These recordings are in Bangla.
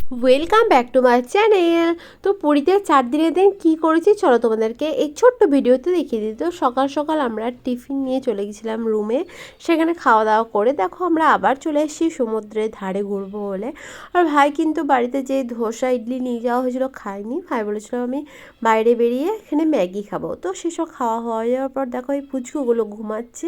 Welcome back to my channel. তো পুরীতে 4 দিনের দিন কী করেছি চলো তোমাদেরকে এই ছোট্ট ভিডিওতে দেখিয়ে দিই। তো সকাল সকাল আমরা টিফিন নিয়ে চলে গেছিলাম রুমে, সেখানে খাওয়া দাওয়া করে দেখো আমরা আবার চলে এসেছি সমুদ্রের ধারে ঘুরবো বলে। আর ভাই কিন্তু বাড়িতে যে ধোসা ইডলি নিয়ে যাওয়া হয়েছিল খাইনি, ভাই বলেছিল আমি বাইরে বেরিয়ে এখানে ম্যাগি খাবো। তো সেসব খাওয়া হয়ে যাওয়ার পর দেখো এই পুচকুগুলো ঘুমাচ্ছে।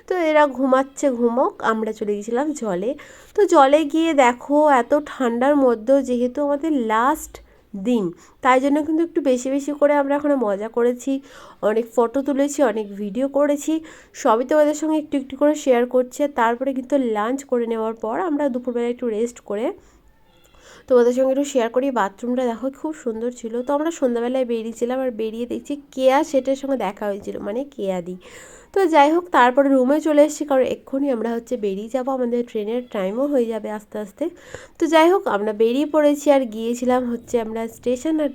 তো এরা ঘুমাচ্ছে, ঘুমোক, আমরা চলে গেছিলাম জলে। তো জলে গিয়ে দেখো এত ঠান্ডার মধ্যেও যেহেতু আমাদের লাস্ট দিন, তাই জন্য কিন্তু একটু বেশি বেশি করে আমরা ওখানে মজা করেছি, অনেক ফটো তুলেছি, অনেক ভিডিও করেছি, সবই তোমাদের সঙ্গে একটু একটু করে শেয়ার করছে। তারপরে কিন্তু লাঞ্চ করে নেওয়ার পর আমরা দুপুরবেলা একটু রেস্ট করে তোমাদের সঙ্গে একটু শেয়ার করি। বাথরুমটা দেখো খুব সুন্দর ছিল। তো আমরা সন্ধ্যাবেলায় বেরিয়েছিলাম, আর বেরিয়ে দেখছি কেয়া সেটের সঙ্গে দেখা হয়েছিল, মানে কেয়াদি। তো যাই হোক তারপরে রুমে চলে এসেছি, কারণ এক্ষুনি আমরা বেরিয়ে যাব, আমাদের ট্রেনের টাইমও হয়ে যাবে আস্তে আস্তে। তো যাই হোক আমরা বেরিয়ে পড়েছি আর গিয়েছিলাম আমরা স্টেশন। আর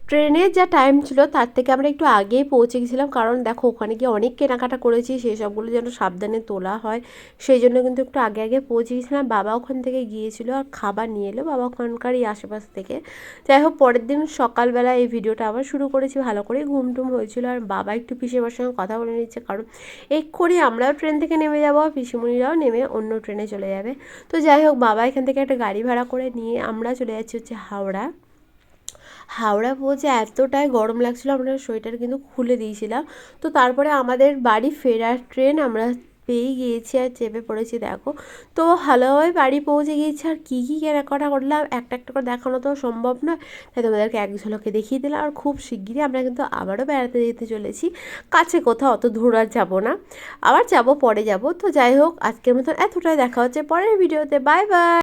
ট্রেনের যা টাইম ছিল তার থেকে আমরা একটু আগেই পৌঁছে গেছিলাম, কারণ দেখো ওখানে গিয়ে অনেক কেনাকাটা করেছি, সেই সবগুলো যেন সাবধানে তোলা হয়, সেই জন্য কিন্তু একটু আগে আগে পৌঁছে গেছিলাম। বাবা ওখান থেকে গিয়েছিল আর খাবার নিয়ে এলো, বাবা ওখানকারই আশেপাশ থেকে। যাই হোক পরের দিন সকালবেলা এই ভিডিওটা আবার শুরু করেছি, ভালো করে ঘুম টুম হয়েছিল। আর বাবা একটু পিসিমার সঙ্গে কথা বলে নিচ্ছে, কারণ এক্ষুনি আমরাও ট্রেন থেকে নেমে যাবো, পিসিমণিরাও নেমে অন্য ট্রেনে চলে যাবে। তো যাই হোক বাবা এখান থেকে একটা গাড়ি ভাড়া করে নিয়ে আমরা চলে যাচ্ছি হাওড়া। হাওড়া পৌঁছে এতটাই গরম লাগছিলো, আমরা সোয়েটার কিন্তু খুলে দিয়েছিলাম। তো তারপরে আমাদের বাড়ি ফেরার ট্রেন আমরা পেয়ে গিয়েছি আর চেপে পড়েছি দেখো। তো ভালোভাবে বাড়ি পৌঁছে গিয়েছি, আর কী কী কেনাকাটা করলাম একটা একটা করে দেখানো তো সম্ভব নয়, তাই তোমাদেরকে এক ঝলকে দেখিয়ে দিলাম। আর খুব শিগগিরই আমরা কিন্তু আবারও বেড়াতে যেতে চলেছি, কাছে কোথাও, অত দূর আর যাবো না, আবার যাব, পরে যাব। তো যাই হোক আজকের মতন এতটাই, দেখা হচ্ছে পরের ভিডিওতে, বাই বাই।